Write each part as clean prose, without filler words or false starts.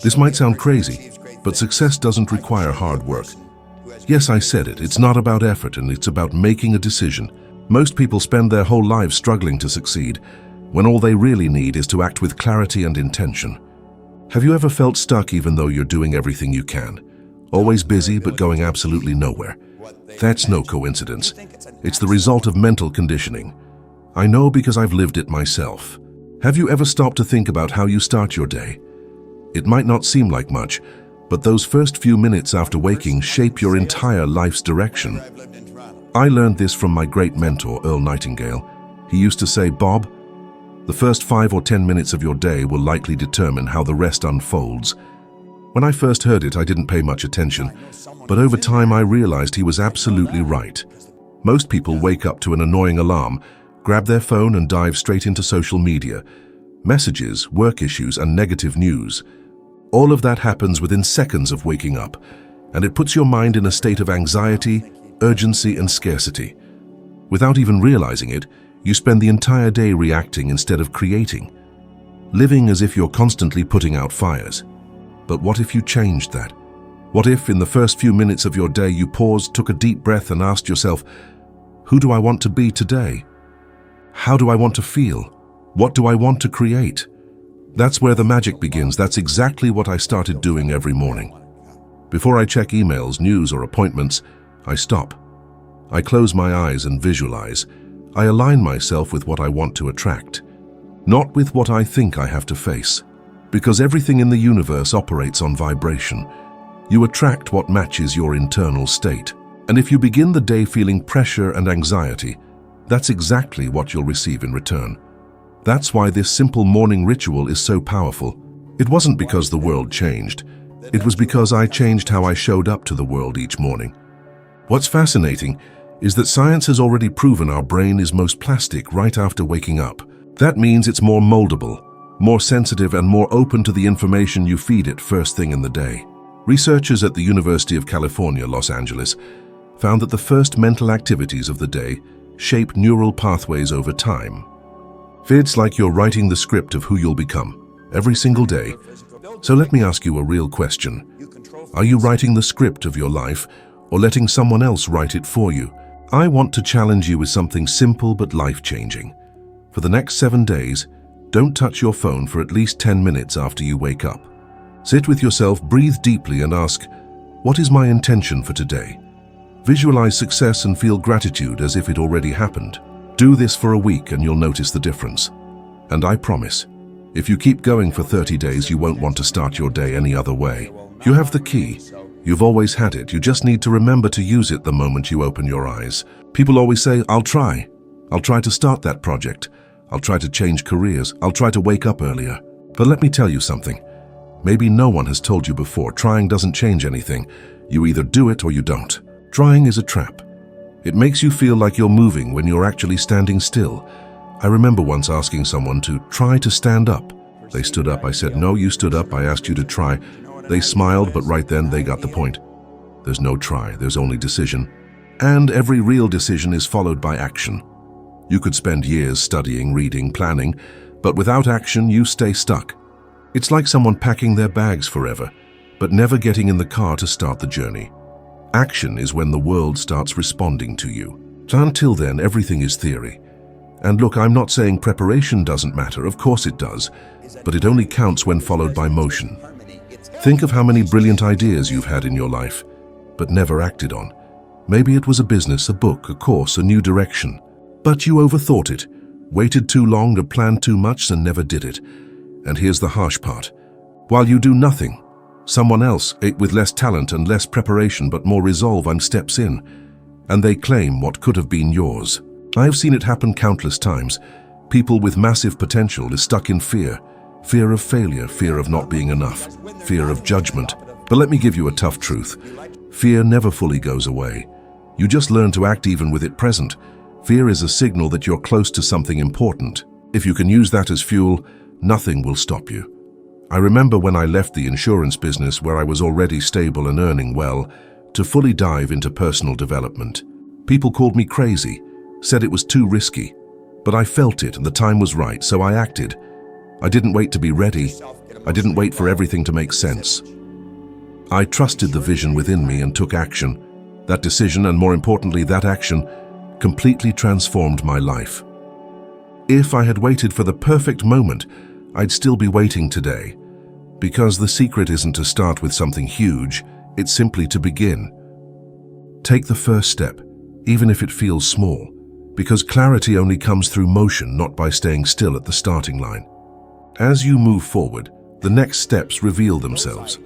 This might sound crazy, but success doesn't require hard work. Yes, I said it. It's not about effort, and it's about making a decision. Most people spend their whole lives struggling to succeed, when all they really need is to act with clarity and intention. Have you ever felt stuck even though you're doing everything you can? Always busy but going absolutely nowhere. That's no coincidence. It's the result of mental conditioning. I know because I've lived it myself. Have you ever stopped to think about how you start your day? It might not seem like much, but those first few minutes after waking shape your entire life's direction. I learned this from my great mentor, Earl Nightingale. He used to say, "Bob, the first 5 or 10 minutes of your day will likely determine how the rest unfolds." When I first heard it, I didn't pay much attention, but over time I realized he was absolutely right. Most people wake up to an annoying alarm, grab their phone and dive straight into social media, messages, work issues, and negative news. All of that happens within seconds of waking up, and it puts your mind in a state of anxiety, urgency, and scarcity. Without even realizing it, you spend the entire day reacting instead of creating, living as if you're constantly putting out fires. But what if you changed that? What if, in the first few minutes of your day, you paused, took a deep breath, and asked yourself, who do I want to be today? How do I want to feel? What do I want to create? That's where the magic begins. That's exactly what I started doing every morning. Before I check emails, news, or appointments, I stop. I close my eyes and visualize. I align myself with what I want to attract, not with what I think I have to face. Because everything in the universe operates on vibration. You attract what matches your internal state. And if you begin the day feeling pressure and anxiety, that's exactly what you'll receive in return. That's why this simple morning ritual is so powerful. It wasn't because the world changed. It was because I changed how I showed up to the world each morning. What's fascinating is that science has already proven our brain is most plastic right after waking up. That means it's more moldable, more sensitive, and more open to the information you feed it first thing in the day. Researchers at the University of California, Los Angeles, found that the first mental activities of the day shape neural pathways over time. It's like you're writing the script of who you'll become every single day. So let me ask you a real question. Are you writing the script of your life or letting someone else write it for you? I want to challenge you with something simple but life-changing. For the next 7 days, don't touch your phone for at least 10 minutes after you wake up. Sit with yourself, breathe deeply, and ask, what is my intention for today? Visualize success and feel gratitude as if it already happened. Do this for a week and you'll notice the difference. And I promise, if you keep going for 30 days, you won't want to start your day any other way. You have the key. You've always had it. You just need to remember to use it the moment you open your eyes. People always say, I'll try. I'll try to start that project. I'll try to change careers. I'll try to wake up earlier. But let me tell you something. Maybe no one has told you before, trying doesn't change anything. You either do it or you don't. Trying is a trap. It makes you feel like you're moving when you're actually standing still. I remember once asking someone to try to stand up. They stood up. I said, no, you stood up. I asked you to try. They smiled, but right then they got the point. There's no try, there's only decision. And every real decision is followed by action. You could spend years studying, reading, planning, but without action, you stay stuck. It's like someone packing their bags forever, but never getting in the car to start the journey. Action is when the world starts responding to you. So until then, everything is theory. And look, I'm not saying preparation doesn't matter, of course it does, but it only counts when followed by motion. Think of how many brilliant ideas you've had in your life, but never acted on. Maybe it was a business, a book, a course, a new direction. But you overthought it, waited too long, or planned too much and never did it. And here's the harsh part. While you do nothing, someone else, with less talent and less preparation but more resolve, steps in, and they claim what could have been yours. I've seen it happen countless times. People with massive potential is stuck in fear. Fear of failure, fear of not being enough, fear of judgment. But let me give you a tough truth. Fear never fully goes away. You just learn to act even with it present. Fear is a signal that you're close to something important. If you can use that as fuel, nothing will stop you. I remember when I left the insurance business where I was already stable and earning well, to fully dive into personal development. People called me crazy, said it was too risky, but I felt it and the time was right, so I acted. I didn't wait to be ready. I didn't wait for everything to make sense. I trusted the vision within me and took action. That decision, and more importantly, that action, completely transformed my life. If I had waited for the perfect moment, I'd still be waiting today. Because the secret isn't to start with something huge, it's simply to begin. Take the first step, even if it feels small, because clarity only comes through motion, not by staying still at the starting line. As you move forward, the next steps reveal themselves,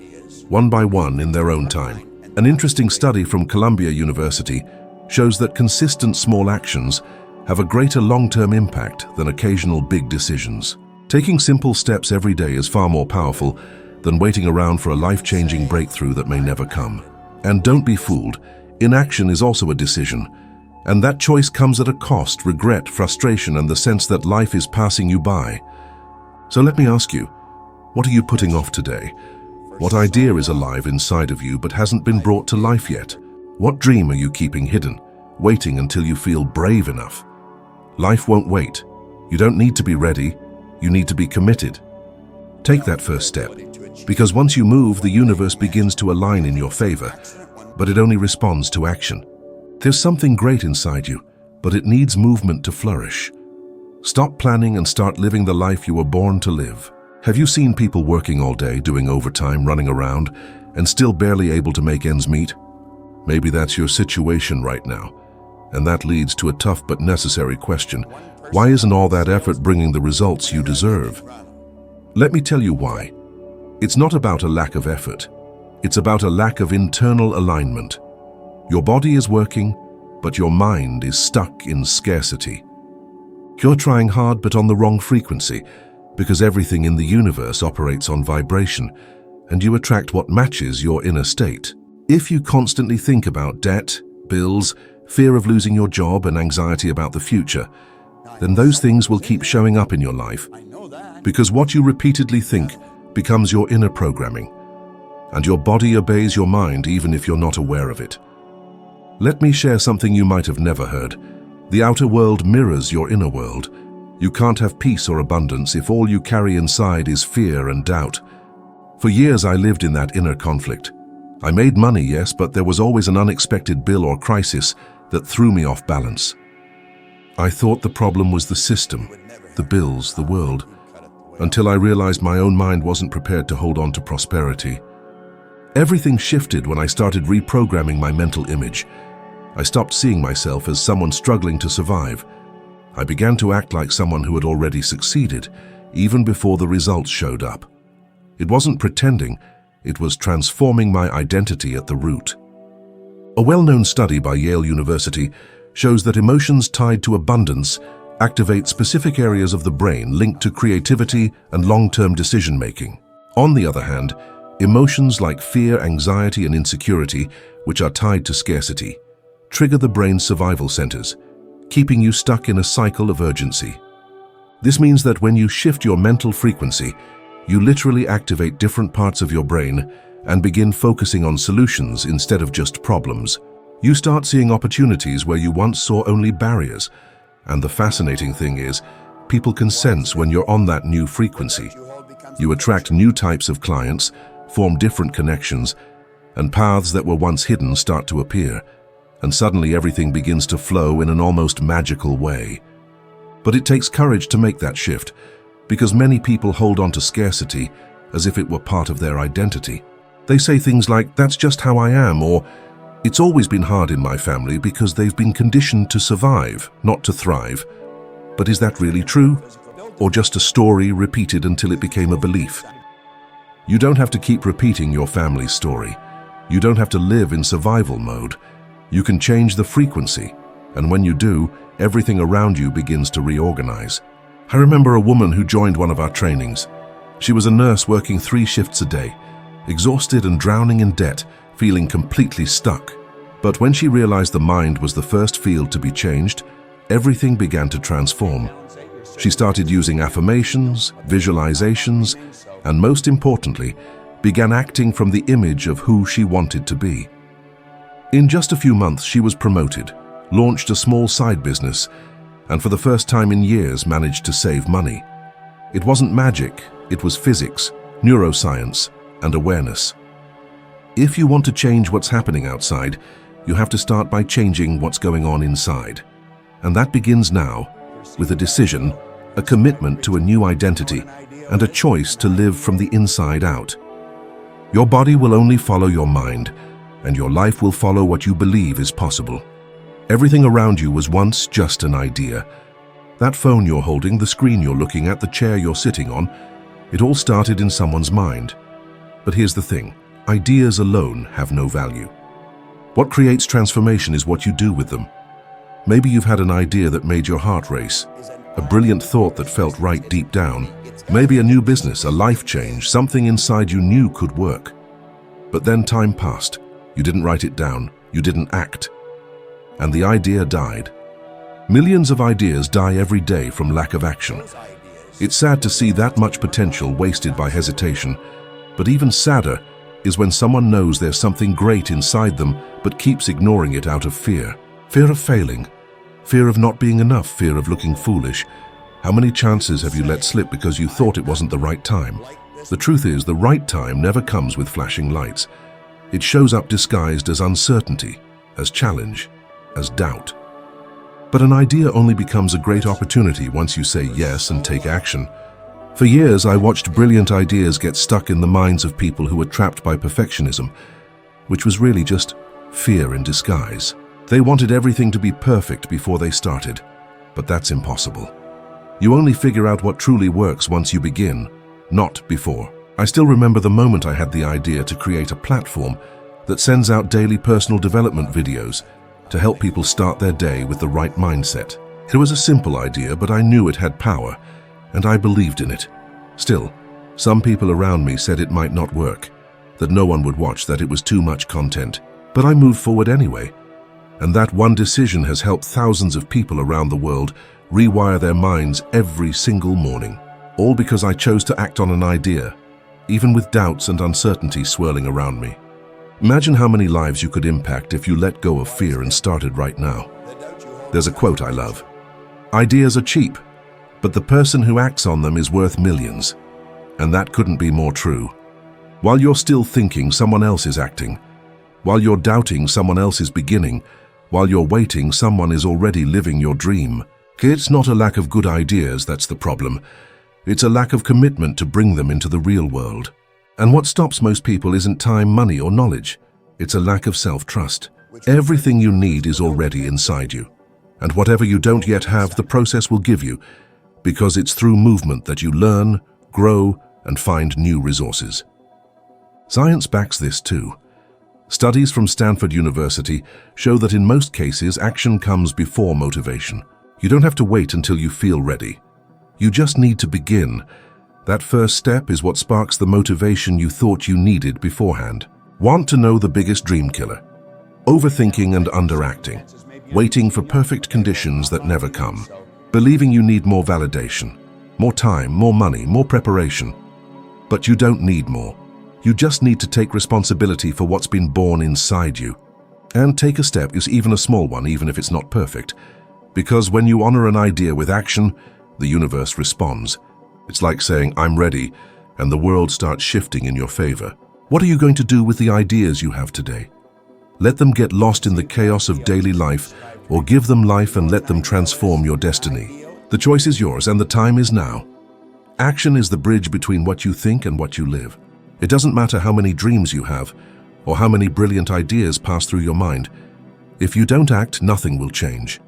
one by one in their own time. An interesting study from Columbia University shows that consistent small actions have a greater long-term impact than occasional big decisions. Taking simple steps every day is far more powerful than waiting around for a life-changing breakthrough that may never come. And don't be fooled, inaction is also a decision. And that choice comes at a cost: regret, frustration, and the sense that life is passing you by. So let me ask you, what are you putting off today? What idea is alive inside of you but hasn't been brought to life yet? What dream are you keeping hidden, waiting until you feel brave enough? Life won't wait. You don't need to be ready. You need to be committed. Take that first step, because once you move, the universe begins to align in your favor, but it only responds to action. There's something great inside you, but it needs movement to flourish. Stop planning and start living the life you were born to live. Have you seen people working all day, doing overtime, running around, and still barely able to make ends meet? Maybe that's your situation right now, and that leads to a tough but necessary question. Why isn't all that effort bringing the results you deserve? Let me tell you why. It's not about a lack of effort. It's about a lack of internal alignment. Your body is working, but your mind is stuck in scarcity. You're trying hard but on the wrong frequency, because everything in the universe operates on vibration, and you attract what matches your inner state. If you constantly think about debt, bills, fear of losing your job, and anxiety about the future, then those things will keep showing up in your life, because what you repeatedly think becomes your inner programming, and your body obeys your mind even if you're not aware of it. Let me share something you might have never heard. The outer world mirrors your inner world. You can't have peace or abundance if all you carry inside is fear and doubt. For years I lived in that inner conflict. I made money, yes, but there was always an unexpected bill or crisis that threw me off balance. I thought the problem was the system, the bills, the world, until I realized my own mind wasn't prepared to hold on to prosperity. Everything shifted when I started reprogramming my mental image. I stopped seeing myself as someone struggling to survive. I began to act like someone who had already succeeded, even before the results showed up. It wasn't pretending, it was transforming my identity at the root. A well-known study by Yale University shows that emotions tied to abundance activate specific areas of the brain linked to creativity and long-term decision-making. On the other hand, emotions like fear, anxiety, and insecurity, which are tied to scarcity, trigger the brain's survival centers, keeping you stuck in a cycle of urgency. This means that when you shift your mental frequency, you literally activate different parts of your brain and begin focusing on solutions instead of just problems. You start seeing opportunities where you once saw only barriers. And the fascinating thing is, people can sense when you're on that new frequency. You attract new types of clients, form different connections, and paths that were once hidden start to appear. And suddenly everything begins to flow in an almost magical way. But it takes courage to make that shift, because many people hold on to scarcity as if it were part of their identity. They say things like, "That's just how I am," or "It's always been hard in my family," because they've been conditioned to survive, not to thrive. But is that really true? Or just a story repeated until it became a belief? You don't have to keep repeating your family's story. You don't have to live in survival mode. You can change the frequency, and when you do, everything around you begins to reorganize. I remember a woman who joined one of our trainings. She was a nurse working 3 shifts a day, exhausted and drowning in debt, feeling completely stuck. But when she realized the mind was the first field to be changed, everything began to transform. She started using affirmations, visualizations, and most importantly, began acting from the image of who she wanted to be. In just a few months, she was promoted, launched a small side business, and for the first time in years managed to save money. It wasn't magic, it was physics, neuroscience, and awareness. If you want to change what's happening outside, you have to start by changing what's going on inside. And that begins now, with a decision, a commitment to a new identity, and a choice to live from the inside out. Your body will only follow your mind, and your life will follow what you believe is possible. Everything around you was once just an idea. That phone you're holding, the screen you're looking at, the chair you're sitting on, it all started in someone's mind. But here's the thing, ideas alone have no value. What creates transformation is what you do with them. Maybe you've had an idea that made your heart race, a brilliant thought that felt right deep down, maybe a new business, a life change, something inside you knew could work. But then time passed. You didn't write it down, you didn't act, and the idea died. Millions of ideas die every day from lack of action. It's sad to see that much potential wasted by hesitation, but even sadder is when someone knows there's something great inside them but keeps ignoring it out of fear. Fear of failing, fear of not being enough, fear of looking foolish. How many chances have you let slip because you thought it wasn't the right time? The truth is, the right time never comes with flashing lights. It shows up disguised as uncertainty, as challenge, as doubt. But an idea only becomes a great opportunity once you say yes and take action. For years, I watched brilliant ideas get stuck in the minds of people who were trapped by perfectionism, which was really just fear in disguise. They wanted everything to be perfect before they started, but that's impossible. You only figure out what truly works once you begin, not before. I still remember the moment I had the idea to create a platform that sends out daily personal development videos to help people start their day with the right mindset. It was a simple idea, but I knew it had power, and I believed in it. Still, some people around me said it might not work, that no one would watch, that it was too much content. But I moved forward anyway, and that one decision has helped thousands of people around the world rewire their minds every single morning. All because I chose to act on an idea, even with doubts and uncertainty swirling around me. Imagine how many lives you could impact if you let go of fear and started right now. There's a quote I love. Ideas are cheap, but the person who acts on them is worth millions. And that couldn't be more true. While you're still thinking, someone else is acting. While you're doubting, someone else is beginning. While you're waiting, someone is already living your dream. It's not a lack of good ideas that's the problem. It's a lack of commitment to bring them into the real world. And what stops most people isn't time, money, or knowledge. It's a lack of self-trust. Everything you need is already inside you. And whatever you don't yet have, the process will give you, because it's through movement that you learn, grow, and find new resources. Science backs this too. Studies from Stanford University show that in most cases, action comes before motivation. You don't have to wait until you feel ready. You just need to begin. That first step is what sparks the motivation you thought you needed beforehand. Want to know the biggest dream killer? Overthinking and underacting. Waiting for perfect conditions that never come. Believing you need more validation, more time, more money, more preparation. But you don't need more. You just need to take responsibility for what's been born inside you. And take a step, is even a small one, even if it's not perfect. Because when you honor an idea with action, the universe responds. It's like saying, I'm ready, and the world starts shifting in your favor. What are you going to do with the ideas you have today? Let them get lost in the chaos of daily life, or give them life and let them transform your destiny. The choice is yours, and the time is now. Action is the bridge between what you think and what you live. It doesn't matter how many dreams you have, or how many brilliant ideas pass through your mind. If you don't act, nothing will change.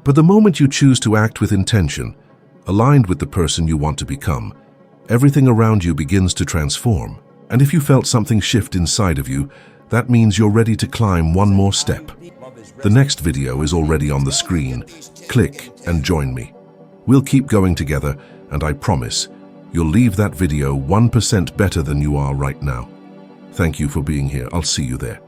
But the moment you choose to act with intention, aligned with the person you want to become, everything around you begins to transform. And if you felt something shift inside of you, that means you're ready to climb one more step. The next video is already on the screen. Click and join me. We'll keep going together, and I promise, you'll leave that video 1% better than you are right now. Thank you for being here. I'll see you there.